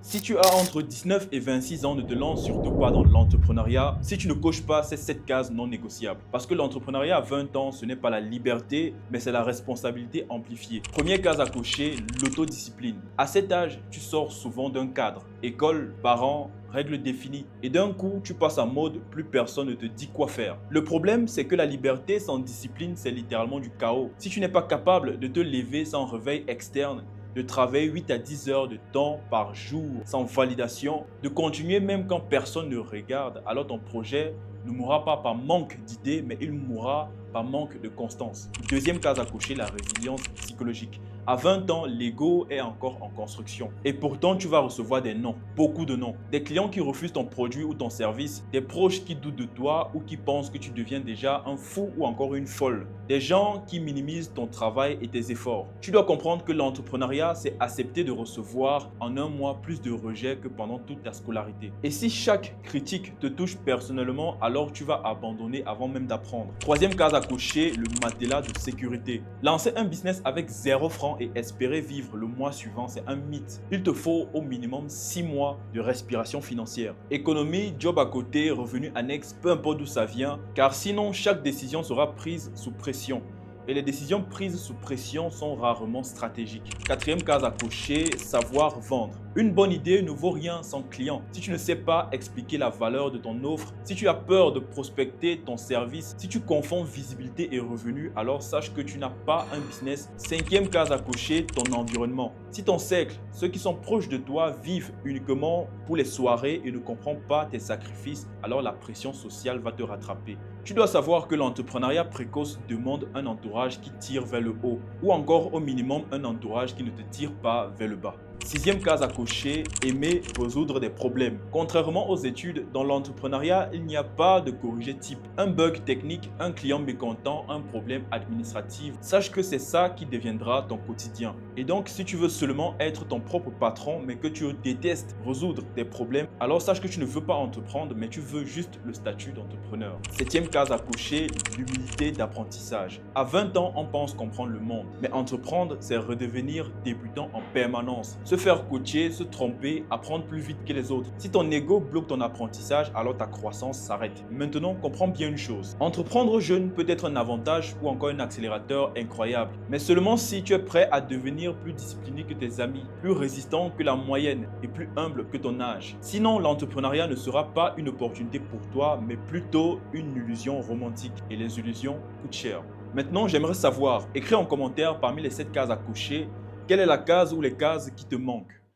Si tu as entre 19 et 26 ans, ne te lance surtout pas dans l'entrepreneuriat si tu ne coches pas ces 7 cases non négociables. Parce que l'entrepreneuriat à 20 ans, ce n'est pas la liberté, mais c'est la responsabilité amplifiée. Première case à cocher, l'autodiscipline. À cet âge, tu sors souvent d'un cadre. École, parents, règles définies. Et d'un coup, tu passes en mode plus personne ne te dit quoi faire. Le problème, c'est que la liberté sans discipline, c'est littéralement du chaos. Si tu n'es pas capable de te lever sans réveil externe, de travailler 8 à 10 heures de temps par jour sans validation, de continuer même quand personne ne regarde, alors ton projet ne mourra pas par manque d'idées, mais il mourra par manque de constance. Deuxième case à cocher, la résilience psychologique. À 20 ans, l'ego est encore en construction. Et pourtant, tu vas recevoir des noms, beaucoup de noms. Des clients qui refusent ton produit ou ton service, des proches qui doutent de toi ou qui pensent que tu deviens déjà un fou ou encore une folle. Des gens qui minimisent ton travail et tes efforts. Tu dois comprendre que l'entrepreneuriat, c'est accepter de recevoir en un mois plus de rejets que pendant toute ta scolarité. Et si chaque critique te touche personnellement, alors tu vas abandonner avant même d'apprendre. Troisième case à cocher, le matelas de sécurité. Lancer un business avec 0 francs et espérer vivre le mois suivant, c'est un mythe. Il te faut au minimum 6 mois de respiration financière. Économie, job à côté, revenus annexes, peu importe d'où ça vient, car sinon chaque décision sera prise sous pression. Et les décisions prises sous pression sont rarement stratégiques. Quatrième case à cocher, savoir vendre. Une bonne idée ne vaut rien sans client. Si tu ne sais pas expliquer la valeur de ton offre, si tu as peur de prospecter ton service, si tu confonds visibilité et revenu, alors sache que tu n'as pas un business. Cinquième case à cocher, ton environnement. Si ton cercle, ceux qui sont proches de toi, vivent uniquement pour les soirées et ne comprennent pas tes sacrifices, alors la pression sociale va te rattraper. Tu dois savoir que l'entrepreneuriat précoce demande un entourage qui tire vers le haut ou encore au minimum un entourage qui ne te tire pas vers le bas. Sixième case à cocher, aimer résoudre des problèmes. Contrairement aux études, dans l'entrepreneuriat, il n'y a pas de corrigé type. Un bug technique, un client mécontent, un problème administratif. Sache que c'est ça qui deviendra ton quotidien. Et donc, si tu veux seulement être ton propre patron, mais que tu détestes résoudre des problèmes, alors sache que tu ne veux pas entreprendre, mais tu veux juste le statut d'entrepreneur. Septième case à cocher, l'humilité d'apprentissage. À 20 ans, on pense comprendre le monde. Mais entreprendre, c'est redevenir débutant en permanence. Se faire coacher, se tromper, apprendre plus vite que les autres. Si ton ego bloque ton apprentissage, alors ta croissance s'arrête. Maintenant, comprends bien une chose. Entreprendre jeune peut être un avantage ou encore un accélérateur incroyable. Mais seulement si tu es prêt à devenir plus discipliné que tes amis, plus résistant que la moyenne et plus humble que ton âge. Sinon, l'entrepreneuriat ne sera pas une opportunité pour toi, mais plutôt une illusion romantique. Et les illusions coûtent cher. Maintenant, j'aimerais savoir, écris en commentaire parmi les 7 cases à cocher, quelle est la case ou les cases qui te manquent?